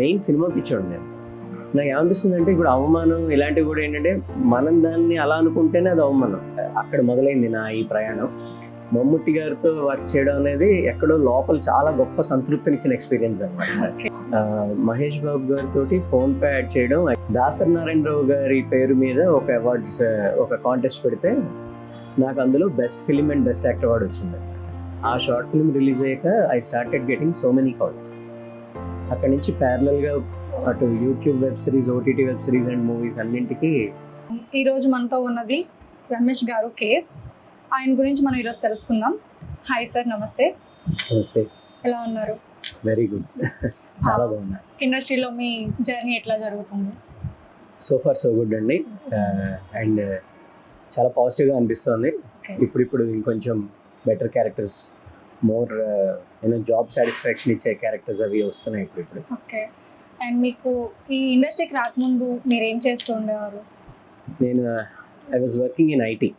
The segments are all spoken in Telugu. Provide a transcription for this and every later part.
మెయిన్ సినిమా పిచ్చోడు నేను. నాకు ఏమనిపిస్తుంది అంటే ఇప్పుడు అవమానం ఇలాంటివి కూడా ఏంటంటే మనం దాన్ని అలా అనుకుంటేనే అది అవమానం. అక్కడ మొదలైంది నా ఈ ప్రయాణం. మమ్ముట్టి గారితో వర్క్ చేయడం అనేది ఎక్కడో లోపల చాలా గొప్ప సంతృప్తినిచ్చిన ఎక్స్పీరియన్స్ అనమాట. మహేష్ బాబు గారితో ఫోన్ పే యాడ్ చేయడం, దాసరి నారాయణరావు గారి పేరు మీద ఒక అవార్డ్స్ ఒక కాంటెస్ట్ పెడితే నాకు అందులో best film and best actor award వచ్చింది. ఆ షార్ట్ ఫిల్మ్ రిలీజ్ అయ్యాక I started getting so many calls. అక్కడి నుంచి ప్యారలల్గా అటు YouTube web series, OTT web series and movies అన్నింటికి. ఈరోజు మనతో ఉన్నది రమేష్ గారు కే. ఆయన గురించి మనం ఈరోజు తెలుసుకుందాం. హాయ్ సార్, నమస్తే. నమస్తే. ఎలా ఉన్నారు? Very good. చాలా బాగున్నా. ఇండస్ట్రీలో మీ జర్నీ ఎట్లా జరుగుతుంది? సో ఫార్ సో గుడ్ అండి. అండ్ చాలా పాజిటివ్గా అనిపిస్తుంది. ఇప్పుడు ఇంకొంచెం better characters, more job satisfaction ఇచ్చే క్యారెక్టర్స్ అవి వస్తున్నాయి ఇప్పుడు. ఓకే. అండ్ మీకు ఈ ఇండస్ట్రీకి రాకముందు మీరు ఏం చేస్తూ ఉండేవారు? నేను I was working in IT.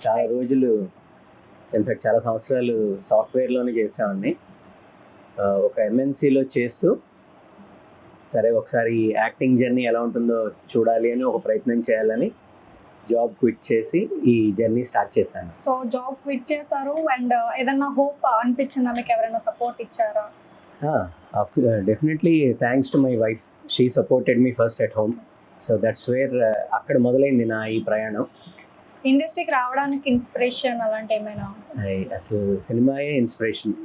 చాలా రోజులు, ఇన్ఫాక్ట్ చాలా సంవత్సరాలు సాఫ్ట్వేర్లోనే చేసేవాడిని. ఒక ఎంఎన్సీలో చేస్తూ సరే ఒకసారి యాక్టింగ్ జర్నీ ఎలా ఉంటుందో చూడాలి అని ఒక ప్రయత్నం చేయాలని జాబ్ క్విట్ చేసి ఈ జర్నీ స్టార్ట్ చేశాను. సో జాబ్ క్విట్ చేశారు అండ్ ఏదన్నా హోప్ అనిపించిందా మీకు? ఎవరైనా సపోర్ట్ ఇచ్చారా? Definitely thanks to my wife. She supported me first at home. So that's where అక్కడ మొదలైంది నా ఈ ప్రయాణం. ఇండస్ట్రీకి రావడానికి ఇన్స్పిరేషన్ అలాంటి ఏమైనా? అసలు సినిమాయే ఇన్స్పిరేషన్.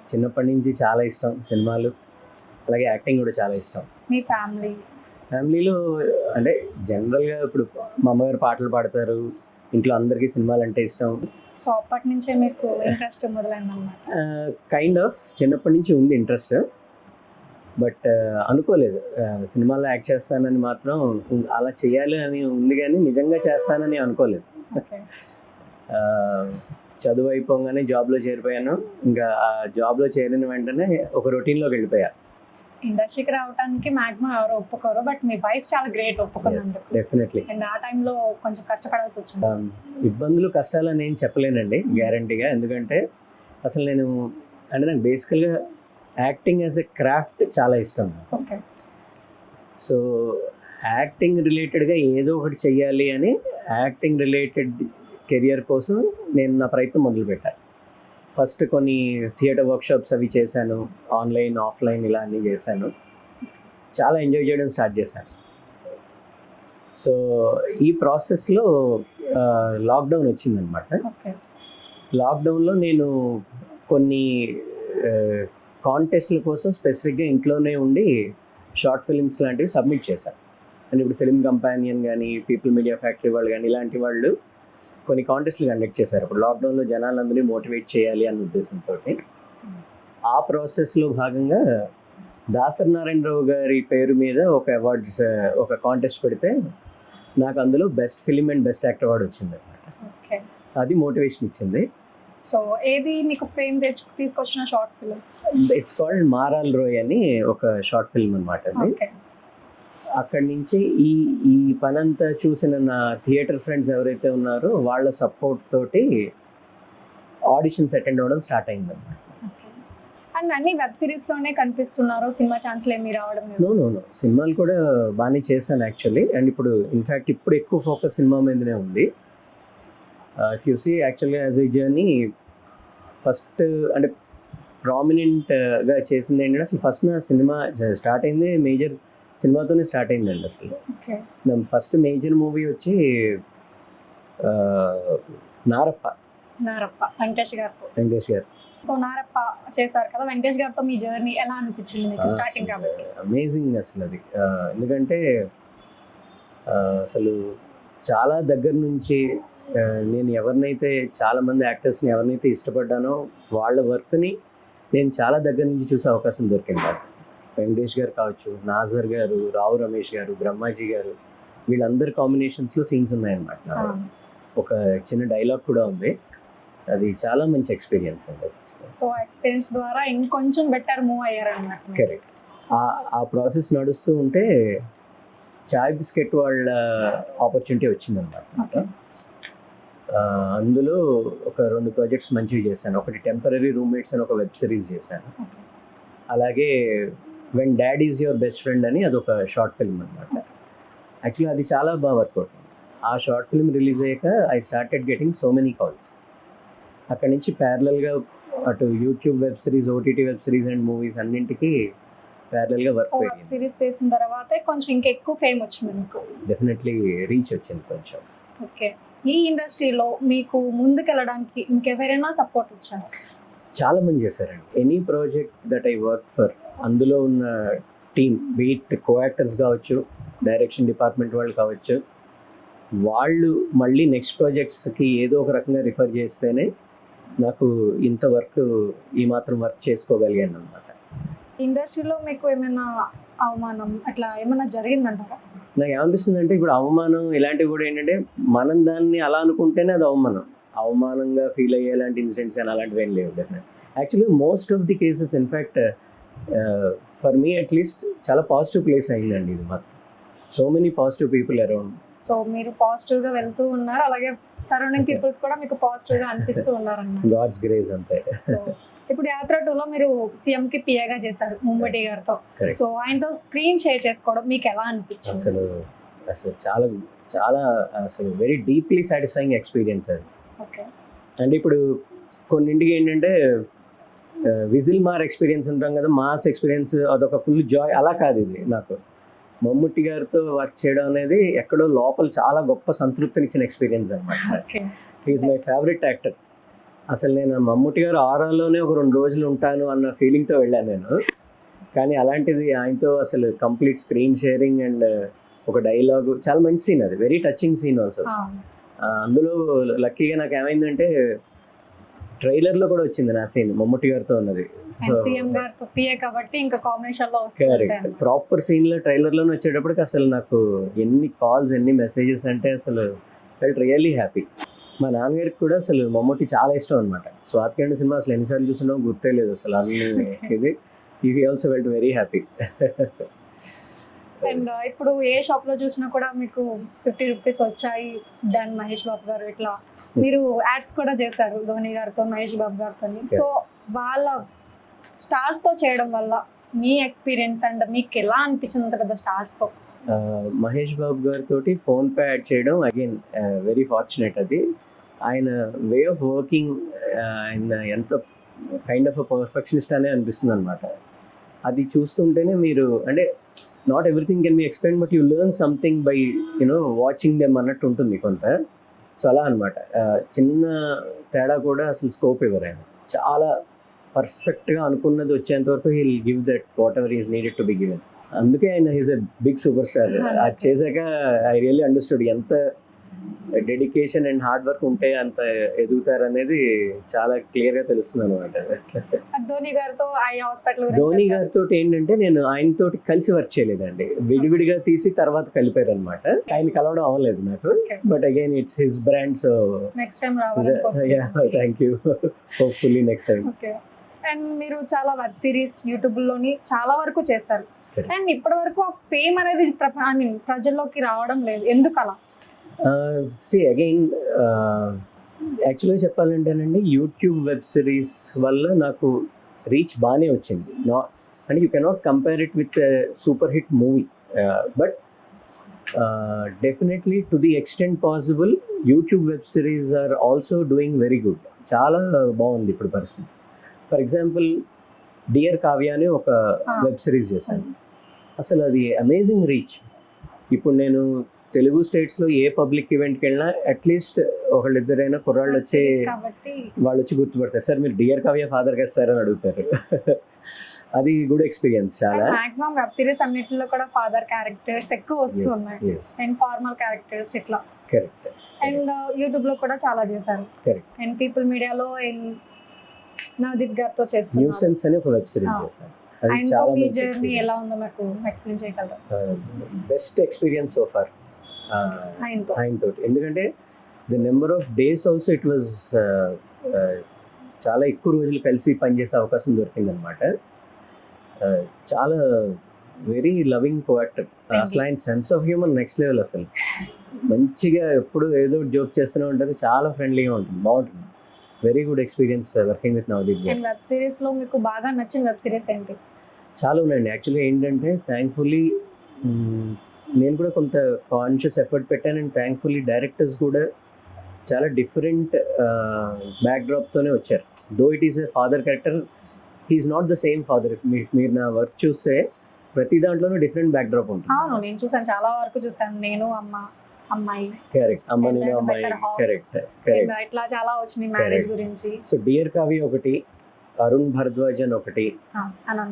చిన్నప్పటి నుంచి చాలా ఇష్టం సినిమాలు, అలాగే యాక్టింగ్ కూడా చాలా ఇష్టం. మీ ఫ్యామిలీలో అంటే జనరల్గా ఇప్పుడు మా అమ్మగారు పాటలు పాడతారు, ఇంట్లో అందరికీ సినిమాలు అంటే ఇష్టం. సో అప్పటి నుంచే మీకు ఇంట్రెస్ట్ మొదలైందన్నమాట? కైండ్ ఆఫ్ చిన్నప్పటి నుంచి ఉంది ఇంట్రెస్ట్, బట్ అనుకోలేదు సినిమాలో యాక్ట్ చేస్తానని. మాత్రం అలా చేయాలి అని ఉంది కానీ నిజంగా చేస్తానని అనుకోలేదు. చదువు అయిపోగానే జాబ్లో చేరిపోయాను. ఇంకా ఆ జాబ్లో చేరిన వెంటనే ఒక రొటీన్లోకి వెళ్ళిపోయా. ఇండస్ట్రీకి రావడానికి మాక్సిమం ఎవరు ఒప్పుకోరు, బట్ మీ వైఫ్ చాలా గ్రేట్ ఒప్పుకున్నందుకు. డెఫినెట్లీ. అండ్ ఆ టైంలో కొంచెం కష్టపడాల్సి వచ్చింది. ఇబ్బందులు కష్టాలు అని ఏం చెప్పలేనండి గ్యారంటీగా. ఎందుకంటే అసలు నాకు బేసికల్గా యాక్టింగ్ యాజ్ ఎ క్రాఫ్ట్ చాలా ఇష్టం. ఓకే. సో యాక్టింగ్ రిలేటెడ్గా ఏదో ఒకటి చెయ్యాలి అని యాక్టింగ్ రిలేటెడ్ కెరియర్ కోసం నేను నా ప్రయత్నం మొదలుపెట్టాను. ఫస్ట్ కొన్ని థియేటర్ వర్క్షాప్స్ అవి చేశాను, ఆన్లైన్ ఆఫ్లైన్ ఇలా అన్నీ చేశాను. చాలా ఎంజాయ్ చేయడం స్టార్ట్ చేశాను. సో ఈ ప్రాసెస్లో లాక్డౌన్ వచ్చిందనమాట. లాక్డౌన్లో నేను కొన్ని కాంటెస్ట్ల కోసం స్పెసిఫిక్గా ఇంట్లోనే ఉండి షార్ట్ ఫిలిమ్స్ లాంటివి సబ్మిట్ చేశాను. అండ్ ఇప్పుడు ఫిల్మ్ కంపానియన్ కానీ, పీపుల్ మీడియా ఫ్యాక్టరీ వాళ్ళు కానీ ఇలాంటి వాళ్ళు కొన్ని కాంటెస్ట్లు కండక్ట్ చేశారు. ఇప్పుడు లాక్డౌన్లో జనాలందరినీ మోటివేట్ చేయాలి అన్న ఉద్దేశంతో. ఆ ప్రాసెస్లో భాగంగా దాసరి నారాయణరావు గారి పేరు మీద ఒక అవార్డ్స్ ఒక కాంటెస్ట్ పెడితే నాకు అందులో best film and best actor award వచ్చింది అనమాట. సో అది మోటివేషన్ ఇచ్చింది. సో ఏది మీకు ఫేమ్ తీసుకొచ్చిన షార్ట్ ఫిల్మ్? ఇట్స్ కాల్డ్ మారాల్ రోయ్ అని ఒక షార్ట్ ఫిల్మ్ అనమాట. అది అక్కడి నుంచి ఈ పనంతా చూసిన నా థియేటర్ ఫ్రెండ్స్ ఎవరైతే ఉన్నారో వాళ్ళ సపోర్ట్ తోటి ఆడిషన్స్ అటెండ్ అవ్వడం స్టార్ట్ అయింది అన్నమాట. అండ్ అన్ని వెబ్ సిరీస్లోనే కనిపిస్తున్నారు, సినిమా ఛాన్స్లు ఏమి రావడం? నో సినిమాలు కూడా బాగానే చేశాను యాక్చువల్లీ. అండ్ ఇప్పుడు ఇన్ఫ్యాక్ట్ ఇప్పుడు ఎక్కువ ఫోకస్ సినిమా మీదనే ఉంది. ఇఫ్ యూ సీ యాక్చువల్గా యాజ్ ఏ జర్నీ ఫస్ట్ అంటే ప్రామినెంట్గా చేసింది ఏంటంటే అసలు ఫస్ట్ నా సినిమా స్టార్ట్ అయింది మేజర్ సినిమాతోనే స్టార్ట్ అయిందండి. అసలు నా ఫస్ట్ మేజర్ మూవీ వచ్చి నారప్ప వెంకటేష్ గారు. సో నారప్ప చేశారు కదా, వెంకటేష్ గారితో మీ జర్నీ ఎలా అనిపించింది మీకు స్టార్టింగ్ కాబట్టి? అమేజింగ్ అసలు అది. ఎందుకంటే అసలు చాలా దగ్గర నుంచి నేను ఎవరినైతే చాలామంది యాక్టర్స్ని ఎవరినైతే ఇష్టపడ్డానో వాళ్ళ వర్క్ని నేను చాలా దగ్గర నుంచి చూసే అవకాశం దొరికింది. వెంకటేష్ గారు కావచ్చు, నాజర్ గారు, రావు రమేష్ గారు, బ్రహ్మాజీ గారు, వీళ్ళందరి కాంబినేషన్స్లో సీన్స్ ఉన్నాయన్నమాట. ఒక చిన్న డైలాగ్ కూడా ఉంది. అది చాలా మంచి ఎక్స్పీరియన్స్ అండి. సో ఎక్స్పీరియన్స్ ద్వారా ఇంకొంచెం బెటర్ మూవ్ అయ్యారన్నమాట. కరెక్ట్. ఆ ప్రాసెస్ నడుస్తూ ఉంటే చాయ్ బిస్కెట్ వాళ్ళ ఆపర్చునిటీ వచ్చిందన్నమాట. అందులో ఒక 2 ప్రాజెక్ట్స్ మంచివి చేశాను. ఒకటి టెంపరరీ రూమ్మేట్స్ అని ఒక వెబ్ సిరీస్ చేశాను. అలాగే when dad is your best friend అని అదొక షార్ట్ ఫిల్మ్ అనమాట. యాక్చువల్లీ అది చాలా బాగా వర్కౌట్. ఆ షార్ట్ ఫిల్మ్ రిలీజ్ అయ్యాక I started getting so many calls. అక్కడి నుంచి ప్యారలల్గా అటు YouTube web series, OTT web series and movies అన్నింటికి ప్యారలల్గా వర్క్ సో అయ్యింది. సిరీస్ తీసిన తర్వాత కొంచెం ఇంకెక్కువ ఫేమ్ వచ్చింది మీకు. డెఫినెట్లీ రీచ్ వచ్చింది కొంచెం. ఓకే, ఈ ఇండస్ట్రీలో మీకు ముందుకెళ్ళడానికి ఇంకెవరైనా సపోర్ట్ వచ్చారు? చాలా మంది చేశారండి. Any project that I work for, అందులో ఉన్న టీమ్, బీట్ కో యాక్టర్స్ కావచ్చు, డైరెక్షన్ డిపార్ట్మెంట్ వాళ్ళు కావచ్చు, వాళ్ళు మళ్ళీ నెక్స్ట్ ప్రాజెక్ట్స్కి ఏదో ఒక రకంగా రిఫర్ చేస్తేనే నాకు ఇంత వర్క్, ఈ మాత్రం వర్క్ చేసుకోగలిగాను అనమాట. ఇండస్ట్రీలో మీకు ఏమైనా అవమానం అట్లా ఏమైనా జరిగిందంటారా? నాకు ఏమనిపిస్తుంది అంటే ఇప్పుడు అవమానం ఇలాంటివి కూడా ఏంటంటే మనం దాన్ని అలా అనుకుంటేనే అది అవమానంగా ఫీల్ అయ్యేలాంటి ఇన్సిడెంట్స్ కానీ అలాంటివి ఏం లేవు. Definite actually most of the cases in fact for me at least చాలా పాజిటివ్ ప్లేస్ అయిందండి ఇది మాత్రం. So many positive people around. So మీరు పాజిటివ్ గా వెళ్తూ ఉన్నారు, అలాగే సరౌండింగ్ పీపుల్స్ కూడా మీకు పాజిటివ్ గా అనిపిస్తూ ఉన్నారు అన్నమాట. గాడ్స్ గ్రేస్ అంతే. సో ఇప్పుడు యాత్ర 2లో మీరు సీఎం కి పిఏగా చేశారు ముంబటి గారితో. Correct. సో ఆయనతో స్క్రీన్ షేర్ చేసుకోవడం మీకు ఎలా అనిపించింది? అసలు చాలా చాలా అసలు వెరీ డీప్లీ సాటిస్ఫైయింగ్ ఎక్స్పీరియన్స్ అది. ఓకే, అంటే ఇప్పుడు కొన్నింటికి ఏంటంటే విజిల్ మార్ ఎక్స్పీరియన్స్ ఉంటాం కదా, మాస్ ఎక్స్పీరియన్స్ అదొక ఫుల్ జాయ్. అలా కాదు ఇది. నాకు మమ్ముట్టి గారితో వర్క్ చేయడం అనేది ఎక్కడో లోపల చాలా గొప్ప సంతృప్తినిచ్చిన ఎక్స్పీరియన్స్ అనమాట. Okay, he's my favourite actor. అసలు నేను మమ్ముట్టి గారు ఆరాలోనే ఒక 2 రోజులు ఉంటాను అన్న ఫీలింగ్తో వెళ్ళాను నేను. కానీ అలాంటిది ఆయనతో అసలు కంప్లీట్ స్క్రీన్ షేరింగ్ అండ్ ఒక డైలాగు, చాలా మంచి సీన్ అది, వెరీ టచింగ్ సీన్ ఆల్సో. అందులో లక్కీగా నాకు ఏమైందంటే ట్రైలర్లో కూడా వచ్చింది నా సీన్ మమ్ముట్టి గారితో ఉన్నది. సో సీఎం గారితో పిఏ కాబట్టి ఇంకా కాంబినేషన్ లో కరెక్ట్, వస్తుంది. ప్రాపర్ సీన్లో ట్రైలర్లోనే వచ్చేటప్పటికి అసలు నాకు ఎన్ని కాల్స్, ఎన్ని మెసేజెస్ అంటే అసలు ఫెల్ట్ రియల్లీ హ్యాపీ. మా నాన్నగారికి కూడా అసలు మమ్ముట్టి చాలా ఇష్టం అనమాట. స్వాతికేంద్ర సినిమా అసలు ఎన్నిసార్లు చూసినామో గుర్తే లేదు అసలు అన్ని. ఇది he also felt very happy. And ఇప్పుడు ఏ షాప్ లో చూసినా కూడా మీకు 50 రూపీస్ వచ్చాయి డన్ మహేష్ బాబు గారు, ఇట్లా మీరు యాడ్స్ కూడా చేశారు ధోని గారితో, మహేష్ బాబు గారితో. సో వాళ్ళ స్టార్స్ తో చేయడం వల్ల మీ ఎక్స్పీరియన్స్ అండ్ మీకు ఎలా అనిపించింది అంత పెద్ద స్టార్స్ తో? మహేష్ బాబు గారితో ఫోన్ పే యాడ్ చేయడం అగైన్ వెరీ ఫార్చునేట్. అది ఆయన వే ఆఫ్ వర్కింగ్, ఆయన ఎంత కైండ్ ఆఫ్ అ పర్ఫెక్షనిస్ట్ అనే అనిపిస్తుంది అనమాట. అది చూస్తుంటేనే మీరు అంటే not everything can be explain but you learn something by watching them అన్నట్టు ఉంటుంది కొంత. సో అలా అనమాట. చిన్న తేడా కూడా అసలు స్కోప్ ఇవ్వరు ఆయన. చాలా పర్ఫెక్ట్గా అనుకున్నది వచ్చేంత వరకు he will give that whatever is needed to be given. అందుకే ఆయన he's a big super star. అది చేశాక ఐ రియల్లీ అండర్స్టూడ్ ఎంత డెడికేషన్ అండ్ హార్డ్ వర్క్ ఉంటే అంత ఎదుగుతారు అనేది చాలా క్లియర్గా తెలుస్తుంది అనమాట. ధోని గారితో ఐ హాస్పిటల్ ధోని గారితో ఏంటంటే నేను ఆయనతో కలిసి వర్క్ చేయలేదండి, విడివిడిగా తీసి తర్వాత కలిపారు అనమాట. ఆయన కలవడం అవ్వలేదు నాకు. But again it's his brand. So next time రావాలి. Thank you, hopefully next time. Okay, and మీరు చాలా వెబ్ సిరీస్ యూట్యూబ్ లోని చాలా వరకు చేశారు. అండ్ ఇప్పటి వరకు ఆ ఫేమ్ అనేది ఐ మీన్ ప్రజల్లోకి రావడం లేదు, ఎందుకు అలా? సి అగైన్ యాక్చువల్గా చెప్పాలంటేనండి యూట్యూబ్ వెబ్ సిరీస్ వల్ల నాకు రీచ్ బాగానే వచ్చింది. అంటే you cannot compare it with super hit movie, but definitely to the extent possible YouTube web series are also doing very good. చాలా బాగుంది ఇప్పుడు పరిస్థితి. ఫర్ ఎగ్జాంపుల్ డియర్ కావ్య అని ఒక వెబ్ సిరీస్ చేశాను. అసలు అది అమేజింగ్ రీచ్. ఇప్పుడు నేను తెలుగు స్టేట్స్లో ఏ పబ్లిక్ ఈవెంట్కి వెళ్ళినా అట్లీస్ట్ ఒకళ్ళిద్దరైనా కుర్రాళ్ళు వచ్చి వాళ్ళు వచ్చి గుర్తుపడతారు, సార్ మీరు డియర్ కావ్య ఫాదర్ కదా సార్ అని అడుగుతారు. అది గుడ్ ఎక్స్పీరియన్స్ చాలా. మాక్సిమం వెబ్ సిరీస్ అన్నిటిలో కూడా ఫాదర్ క్యారెక్టర్స్ ఎక్కువ వస్తున్నాయి అండ్ ఫార్మల్ క్యారెక్టర్స్ ఇట్లా. కరెక్ట్. అండ్ యూట్యూబ్ లో కూడా చాలా చేశారు. కరెక్ట్. అండ్ పీపుల్ మీడియాలో నవదీప్ గారితో చేస్తున్నారు. న్యూసెన్స్ అని ఒక వెబ్ సిరీస్ చేశాను. అది చాలా మీ జర్నీ ఎలా ఉందో నాకు ఎక్స్ప్లెయిన్ చేయగలరా? బెస్ట్ ఎక్స్పీరియన్స్ సో ఫార్ ఆయనతో. ఎందుకంటే the number of days also it was చాలా ఎక్కువ రోజులు కలిసి పనిచేసే అవకాశం దొరికిందనమాట. చాలా వెరీ లవింగ్ కో యాక్టర్. అసలు ఆయన sense of humour next level. అసలు మంచిగా ఎప్పుడు ఏదో జోక్ చేస్తూనే ఉంటారు, చాలా ఫ్రెండ్లీగా ఉంటుంది, బాగుంటుంది. Very good experience working with Navdeep garu. Web series లో మీకు బాగా నచ్చిన వెబ్ సిరీస్ ఏంటి? చాలా ఉన్నాయండి. యాక్చువల్గా ఏంటంటే థ్యాంక్ఫుల్లీ నేను కూడా కొంత కాన్షియస్ ఎఫర్ట్ పెట్టాను. అండ్ థ్యాంక్ఫుల్లీ డైరెక్టర్స్ కూడా చాలా డిఫరెంట్ బ్యాక్డ్రాప్తోనే వచ్చారు. Though it is a father character, he's not the same father. మీరు నా వర్క్ చూస్తే ప్రతి దాంట్లోనూ డిఫరెంట్ బ్యాక్డ్రాప్ ఉంటుంది. అవును, నేను చూసాను, చాలా వరకు చూసాను. నేను అమ్మాయి కరెక్ట్, అమ్మ నేను అమ్మాయి, కరెక్ట్ కరెక్ట్. ఇట్లా చాలా వచ్చినాయి మ్యారేజ్ గురించి. సో డియర్ కావ్య ఒకటి, అరుణ్ భరద్వాజన్ ఒకటి,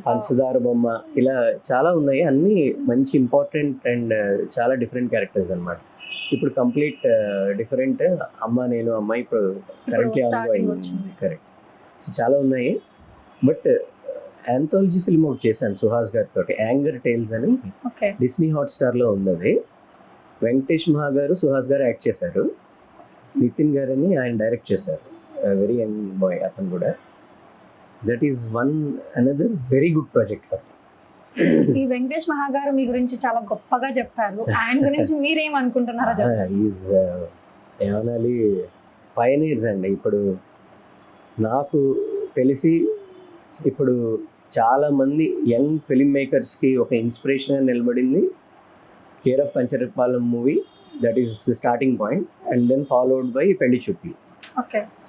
పంచదార బొమ్మ, ఇలా చాలా ఉన్నాయి. అన్నీ మంచి ఇంపార్టెంట్ అండ్ చాలా డిఫరెంట్ క్యారెక్టర్స్ అన్నమాట. ఇప్పుడు కంప్లీట్ డిఫరెంట్ అమ్మ నేను అమ్మాయి ఇప్పుడు కరెంట్లీ కరెక్ట్. సో చాలా ఉన్నాయి. బట్ యాంథాలజీ ఫిల్మ్ ఒకటి చేశాను సుహాస్ గారితో, యాంగర్ టేల్స్ అని, డిస్నీ హాట్స్టార్లో ఉంది. అది వెంకటేష్ మహా గారు, సుహాస్ గారు యాక్ట్ చేశారు. నితిన్ గారని ఆయన డైరెక్ట్ చేశారు. వెరీ యంగ్ బాయ్ అతను కూడా. That is one another very good project for. ఈ వెంకటేష్ మహా గారు మీ గురించి చాలా గొప్పగా చెప్పారు. ఆయన గురించి మీరేమనుకుంటున్నారా? ఈజ్ ఏమనాలి, పయనీర్స్ అండి. ఇప్పుడు నాకు తెలిసి ఇప్పుడు చాలామంది యంగ్ ఫిల్మ్ మేకర్స్కి ఒక ఇన్స్పిరేషన్గా నిలబడింది care of Kancharapalem movie. That is the starting point. And then followed by Pelli Choopulu.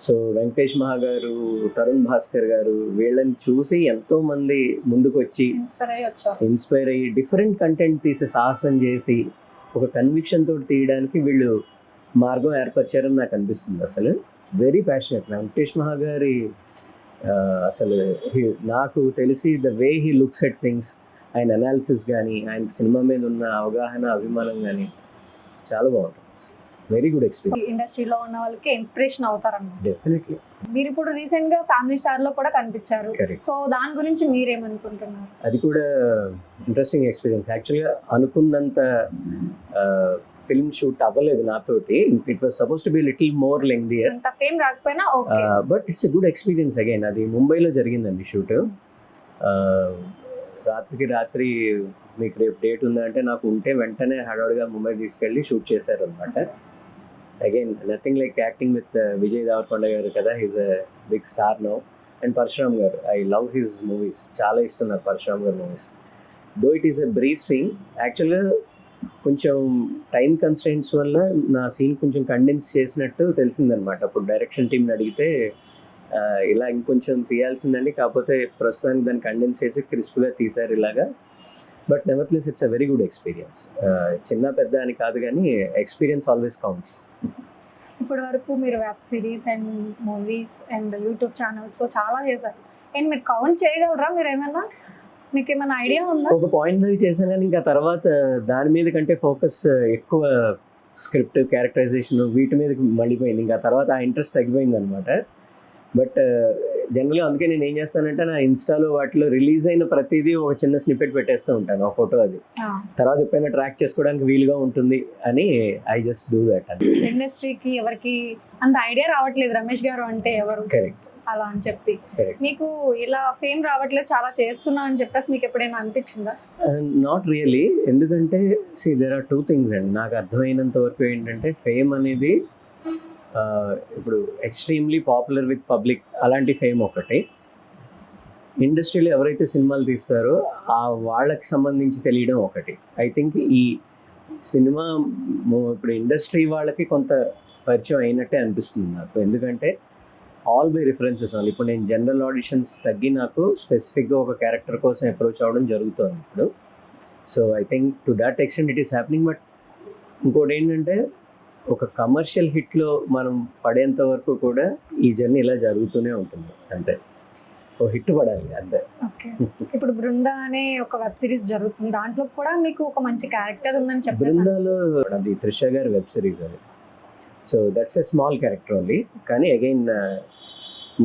So Venkatesh మహా గారు, తరుణ్ భాస్కర్ గారు, వీళ్ళని చూసి ఎంతో మంది ముందుకు వచ్చి ఇన్స్పైర్ అయ్యి డిఫరెంట్ కంటెంట్ తీసి సాహసం చేసి ఒక కన్విక్షన్ తోటి తీయడానికి వీళ్ళు మార్గం ఏర్పరిచారని నాకు అనిపిస్తుంది. అసలు వెరీ ప్యాషనెట్ వెంకటేష్ మహా గారి. అసలు నాకు తెలిసి the way he looks at things, ఆయన అనాలిసిస్ కానీ, ఆయన సినిమా మీద ఉన్న అవగాహన, అభిమానం కానీ చాలా బాగుంటుంది. Very good experience. ఇండస్ట్రీలో ఉన్న వాళ్ళకి ఇన్స్పిరేషన్ అవుతారన్నమాట. డెఫినెట్లీ. మీరు ఇప్పుడు రీసెంట్ గా ఫ్యామిలీ స్టార్ లో కూడా కనిపించారు. సో దాని గురించి మీరేమనుకుంటున్నారు? అది కూడా ఇంట్రెస్టింగ్ ఎక్స్పీరియన్స్. యాక్చువల్గా అనుకున్నంత ఫిల్మ్ షూట్ అవ్వలేదు నాతోటి. It was suppose to be little more lengthier. అంత ఫేమ్ రాకపోయినా okay, but it's a good experience again. అది ముంబైలో జరిగిందండి షూట్. రాత్రికి రాత్రి మీకు రేపు డేట్ ఉందంటే నాకు ఉంటే వెంటనే హడావుడిగా ముంబై తీసుకెళ్ళి షూట్ చేశారు అనమాట. Again nothing like acting with Vijay Deverakonda garu కదా, he's a big star now. And Parashuram garu, I love his movies, చాలా ఇష్టం నాకు Parashuram garu movies. Though it is a brief scene. యాక్చువల్గా కొంచెం టైం కన్స్టెంట్స్ వల్ల నా సీన్ కొంచెం కండెన్స్ చేసినట్టు తెలిసిందనమాట. అప్పుడు డైరెక్షన్ టీమ్ని అడిగితే ఇలా ఇంకొంచెం తీయాల్సిందండి, కాకపోతే ప్రస్తుతానికి దాన్ని కండెన్స్ చేసి క్రిస్ప్గా తీశారు ఇలాగా. But నెవర్త్లెస్ it's a very good experience. చిన్న పెద్ద అని కాదు కానీ ఎక్స్పీరియన్స్ ఆల్వేస్ కౌంట్స్. ఇప్పటి వరకు మీరు web series and movies and YouTube ఛానల్స్లో చాలా చేశారు. అండ్ మీరు కౌంట్ చేయగలరా? మీరు ఏమైనా, మీకు ఏమైనా ఐడియా ఉందా? ఒక పాయింట్ దగ్గర చేశాను కానీ ఇంకా తర్వాత దాని మీద కంటే ఫోకస్ ఎక్కువ స్క్రిప్ట్, క్యారెక్టరైజేషన్ వీటి మీద మళ్ళీపోయింది. ఇంకా తర్వాత ఆ ఇంట్రెస్ట్ తగ్గిపోయింది అనమాట. బట్ జనరల్గా అందుకే నేను ఏం చేస్తానంటే నా ఇన్స్టాలో వాటిలో రిలీజ్ అయిన ప్రతిదీ ఒక చిన్న స్నిప్పెట్ పెట్టేస్తూ ఉంటాను, ఆ ఫోటో. అది తర్వాత ఎప్పుడైనా ట్రాక్ చేసుకోవడానికి వీలుగా ఉంటుంది అని ఐ జస్ట్ డూ దట్. ఇండస్ట్రీకి ఎవరికి అంత ఐడియా రావట్లేదు రమేష్ గారు అంటే ఎవరు, కరెక్ట్ అలా అని చెప్పి మీకు ఇలా ఫేమ్ రావట్లేదు, చాలా చేస్తున్నా అని చెప్పేసి మీకు ఎప్పుడైనా అనిపించిందా? Not really. ఎందుకంటే దేర్ ఆర్ టూ థింగ్స్ అండి. నాకు అర్థమైనంత వరకు ఏంటంటే ఫేమ్ అనేది ఇప్పుడు ఎక్స్ట్రీమ్లీ పాపులర్ విత్ పబ్లిక్ అలాంటి ఫేమ్ ఒకటి. ఇండస్ట్రీలో ఎవరైతే సినిమాలు తీస్తారో ఆ వాళ్ళకి సంబంధించి తెలియడం ఒకటి. ఐ థింక్ ఈ సినిమా ఇప్పుడు ఇండస్ట్రీ వాళ్ళకి కొంత పరిచయం అయినట్టే అనిపిస్తుంది నాకు. ఎందుకంటే ఆల్ బై రిఫరెన్సెస్ వాళ్ళు. ఇప్పుడు నేను జనరల్ ఆడిషన్స్ తగ్గి నాకు స్పెసిఫిక్గా ఒక క్యారెక్టర్ కోసం అప్రోచ్ అవ్వడం జరుగుతుంది ఇప్పుడు. So I think to that extent it is happening. But ఇంకోటి ఏంటంటే ఒక కమర్షియల్ హిట్లో మనం పడేంత వరకు కూడా ఈ జర్నీ ఇలా జరుగుతూనే ఉంటుంది. అంతే, ఓ హిట్ పడాలి అంతే. ఇప్పుడు బృందా అనే ఒక వెబ్ సిరీస్ జరుగుతుంది, దాంట్లో కూడా మీకు ఒక మంచి క్యారెక్టర్ ఉందని చెప్పారు. బృందాలో అది త్రిష గారి వెబ్ సిరీస్ అది. So that's a small character only, కానీ అగైన్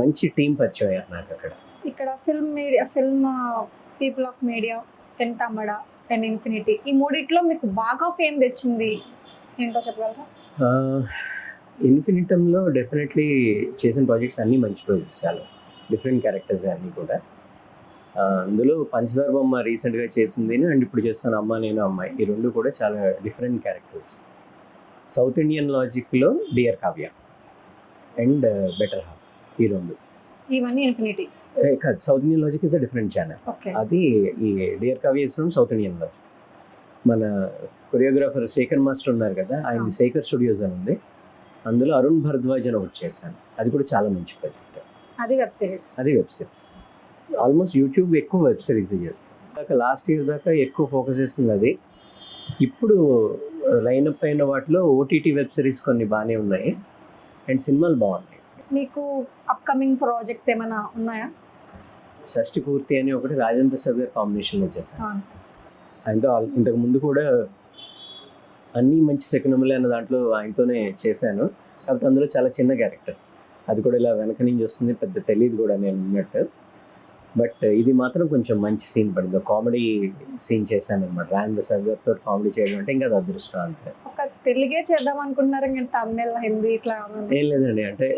మంచి టీం పరిచయం అయ్యారు నాకు అక్కడ. ఇక్కడ film people of media, ten Tamada, ten infinity, ఈ మూడిట్లో మీకు బాగా ఫేమ్ తెచ్చింది ఏంటో చెప్పగలరా? ఇన్ఫినిటంలో డెఫినెట్లీ చేసిన ప్రాజెక్ట్స్ అన్నీ మంచి ప్రాజెక్ట్స్, చాలా డిఫరెంట్ క్యారెక్టర్స్ అన్నీ కూడా. అందులో పంచదార బొమ్మ రీసెంట్గా చేసింది అండ్ ఇప్పుడు చేస్తున్న అమ్మ నేను అమ్మాయి, ఈ రెండు కూడా చాలా డిఫరెంట్ క్యారెక్టర్స్. సౌత్ ఇండియన్ లాజిక్లో dear Kavya and better half, ఈ రెండు. ఇవన్నీ ఇన్ఫినిటీ. కాదు, South Indian logic is a different channel. Okay. అది ఈ dear Kavi is from South Indian logic. మన కొరియోగ్రాఫర్ శేఖర్ మాస్టర్ ఉన్నారు కదా, ఆయన శేఖర్ స్టూడియోస్ అని ఉంది, అందులో అరుణ్ భరద్వాజ్ అని ఒకటి చేశాను. అది కూడా చాలా మంచి ప్రాజెక్ట్. అది వెబ్ సిరీస్. ఆల్మోస్ట్ యూట్యూబ్ ఎక్కువ వెబ్ సిరీస్ చేస్తాను. దాకా లాస్ట్ ఇయర్ దాకా ఎక్కువ ఫోకస్ చేస్తుంది అది. ఇప్పుడు లైనప్ అయిన వాటిలో ఓటీటీ వెబ్ సిరీస్ కొన్ని బాగానే ఉన్నాయి అండ్ సినిమాలు బాగున్నాయి. మీకు అప్కమింగ్ ప్రాజెక్ట్స్ ఏమైనా ఉన్నాయా? షష్టి పూర్తి అని ఒకటి రాజేంద్ర ప్రసాద్ గారి కాంబినేషన్లో చేశాను. అవును సార్. ఆయనతో ఇంతకు ముందు కూడా అన్నీ మంచి శకునములే అన్న దాంట్లో ఆయనతోనే చేశాను. కాకపోతే అందులో చాలా చిన్న క్యారెక్టర్, అది కూడా ఇలా వెనక నుంచి వస్తుంది, పెద్ద తెలియదు కూడా నేను ఉన్నట్టు. బట్ ఇది మాత్రం కొంచెం మంచి సీన్ పడింది, కామెడీ సీన్ చేశాను అనమాట. రాజేంద్ర ప్రసాద్ గారితో కామెడీ చేయడం అంటే ఇంకా అది అదృష్టం అంతే. ఒక తెలుగే చేద్దాం అనుకుంటున్నారు, ఇంకా తమిళ, హిందీ ఇట్లా ఏం లేదండి. అంటే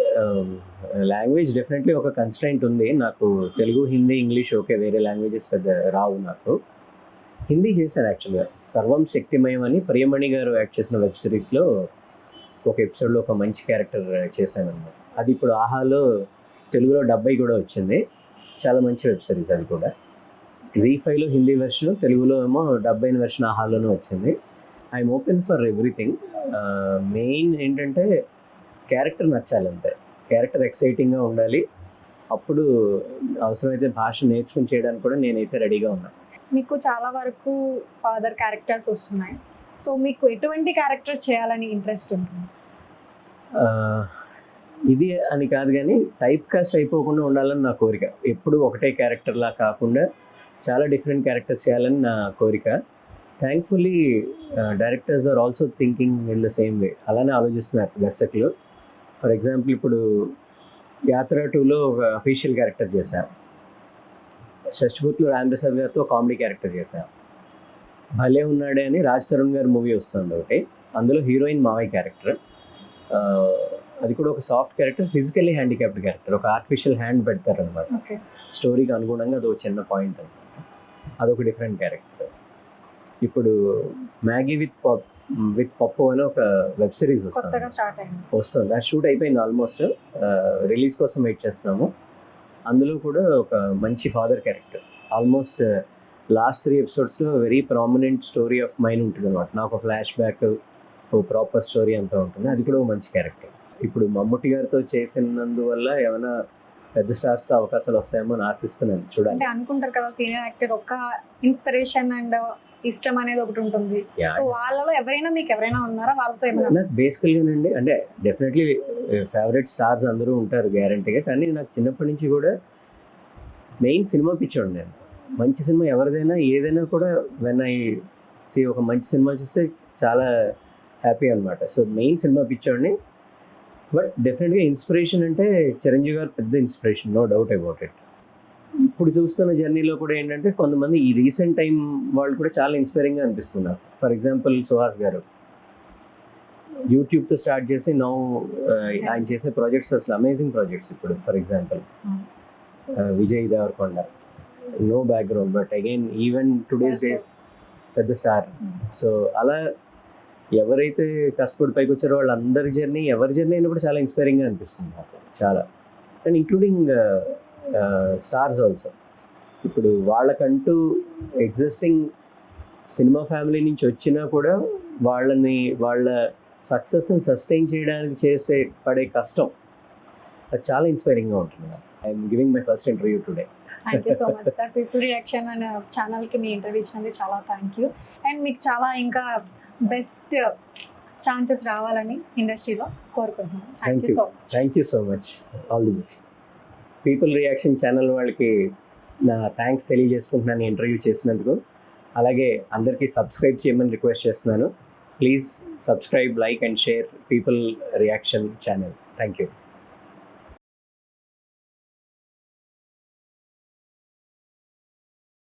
లాంగ్వేజ్ డెఫినెట్లీ ఒక కన్స్ట్రైంట్ ఉంది నాకు. తెలుగు, హిందీ, ఇంగ్లీష్ ఓకే, వేరే లాంగ్వేజెస్ పెద్ద రావు నాకు. హిందీ చేశాను యాక్చువల్గా. సర్వం శక్తిమయం అని ప్రియమణి గారు యాక్ట్ చేసిన వెబ్ సిరీస్లో ఒక ఎపిసోడ్లో ఒక మంచి క్యారెక్టర్ చేశాను అనమాట. అది ఇప్పుడు ఆహాలో తెలుగులో 70 కూడా వచ్చింది. చాలా మంచి వెబ్ సిరీస్ అది కూడా. జీ5లో హిందీ వెర్షన్, తెలుగులో ఏమో 70 వెర్షన్ ఆహాలోనే వచ్చింది. I'm open for everything. Main ఏంటంటే క్యారెక్టర్ నచ్చాలి అంతే. క్యారెక్టర్ ఎక్సైటింగ్గా ఉండాలి. అప్పుడు అవసరమైతే భాష నేర్చుకుని చేయడానికి కూడా నేనైతే రెడీగా ఉన్నాను. మీకు చాలా వరకు ఫాదర్ క్యారెక్టర్స్ వస్తున్నాయి, సో మీకు ఎటువంటి క్యారెక్టర్స్ చేయాలని ఇంట్రెస్ట్ ఉంటుంది? ఇది అని కాదు కానీ టైప్ కాస్ట్ అయిపోకుండా ఉండాలని నా కోరిక. ఎప్పుడు ఒకటే క్యారెక్టర్లా కాకుండా చాలా డిఫరెంట్ క్యారెక్టర్స్ చేయాలని నా కోరిక. Thankfully directors are also thinking in the same way. అలానే ఆలోచిస్తున్నారు దర్శకులు. ఫర్ ఎగ్జాంపుల్ ఇప్పుడు యాత్ర 2లో ఒక అఫీషియల్ క్యారెక్టర్ చేశారు. షష్టిపూర్తిలో రాజేంద్ర ప్రసాద్ గారితో కామెడీ క్యారెక్టర్ చేశారు. భలే ఉన్నాడే అని రాజ్ తరుణ్ గారి మూవీ వస్తుంది ఒకటి, అందులో హీరోయిన్ మావయ్య క్యారెక్టర్. అది కూడా ఒక soft character, physically handicapped character. ఒక ఆర్టిఫిషియల్ హ్యాండ్ పెడతారు అనమాట స్టోరీకి అనుగుణంగా. అది ఒక చిన్న పాయింట్ అనమాట. అదొక డిఫరెంట్ క్యారెక్టర్. ఇప్పుడు మ్యాగీ విత్ పప్పు అని ఒక వెబ్ సిరీస్ వస్తుంది. అది షూట్ అయిపోయింది ఆల్మోస్ట్. రిలీజ్ కోసం వెయిట్ చేస్తున్నాము. అందులో కూడా ఒక మంచి ఫాదర్ క్యారెక్టర్. ఆల్మోస్ట్ లాస్ట్ 3 ఎపిసోడ్స్లో very prominent story of mine ఉంటుంది అనమాట. నాకు ఫ్లాష్ బ్యాక్, ఓ ప్రాపర్ స్టోరీ అంతా ఉంటుంది. అది కూడా మంచి క్యారెక్టర్. ఇప్పుడు మమ్ముట్టి గారితో చేసినందువల్ల ఏమైనా పెద్ద స్టార్స్ అవకాశాలు వస్తాయేమో అని ఆశిస్తున్నాను. చూడాలి. అంటే అనుకుంటారు కదా, సీనియర్ యాక్టర్ ఒక్క ఇన్స్పిరేషన్ అండ్ ఇష్టం అనేది ఒకటి ఉంటుంది. సో వాళ్ళలో ఎవరైనా మీకు ఎవరైనా ఉన్నారా వాళ్ళతో ఏమైనా? నాకు బేసికల్గానండి, అంటే డెఫినెట్లీ ఫేవరెట్ స్టార్స్ అందరూ ఉంటారు గ్యారంటీగా. కానీ నాకు చిన్నప్పటి నుంచి కూడా మెయిన్ సినిమా పిచ్చోడు నేను. మంచి సినిమా ఎవరిదైనా ఏదైనా కూడా ఒక మంచి సినిమా చూస్తే చాలా హ్యాపీ అనమాట. సో మెయిన్ సినిమా పిచ్చోడిని. బట్ డెఫినెట్గా ఇన్స్పిరేషన్ అంటే చిరంజీవి గారు పెద్ద inspiration, no doubt about it. ఇప్పుడు చూస్తున్న జర్నీలో కూడా ఏంటంటే కొంతమంది ఈ రీసెంట్ టైం వాళ్ళు కూడా చాలా ఇన్స్పైరింగ్గా అనిపిస్తున్నారు. ఫర్ ఎగ్జాంపుల్ సుహాస్ గారు యూట్యూబ్తో స్టార్ట్ చేసి ఆయన చేసే ప్రాజెక్ట్స్ అసలు అమేజింగ్ ప్రాజెక్ట్స్. ఇప్పుడు for example Vijay Deverakonda, no background but again even today's days పెద్ద స్టార్. సో అలా ఎవరైతే కష్టపడి పైకి వచ్చారో వాళ్ళందరి జర్నీ, ఎవరి జర్నీ అయినా కూడా చాలా ఇన్స్పైరింగ్గా అనిపిస్తుంది నాకు చాలా. And including stars also. ఇప్పుడు వాళ్ళకంటూ ఎగ్జిస్టింగ్ సినిమా ఫ్యామిలీ నుంచి వచ్చినా కూడా వాళ్ళ సక్సెస్ని సస్టైన్ చేయడానికి పడే కష్టం అది చాలా ఇన్స్పైరింగ్గా ఉంటుంది. I'm giving my first interview today. Thank you so much sir. People reaction అనే ఛానల్కి మీ ఇంటర్వ్యూ ఇచ్చినందుకు చాలా థ్యాంక్ యూ. అండ్ మీకు చాలా ఇంకా బెస్ట్ ఛాన్సెస్ రావాలని ఇండస్ట్రీలో కోరుకుంటున్నాను. Thank you so much. All the best. People reaction channel వాళ్ళకి నా థ్యాంక్స్ తెలియజేసుకుంటున్నాను ఇంటర్వ్యూ చేసినందుకు. అలాగే అందరికీ సబ్స్క్రైబ్ చేయమని రిక్వెస్ట్ చేస్తున్నాను. Please subscribe, like and share people reaction channel. Thank you.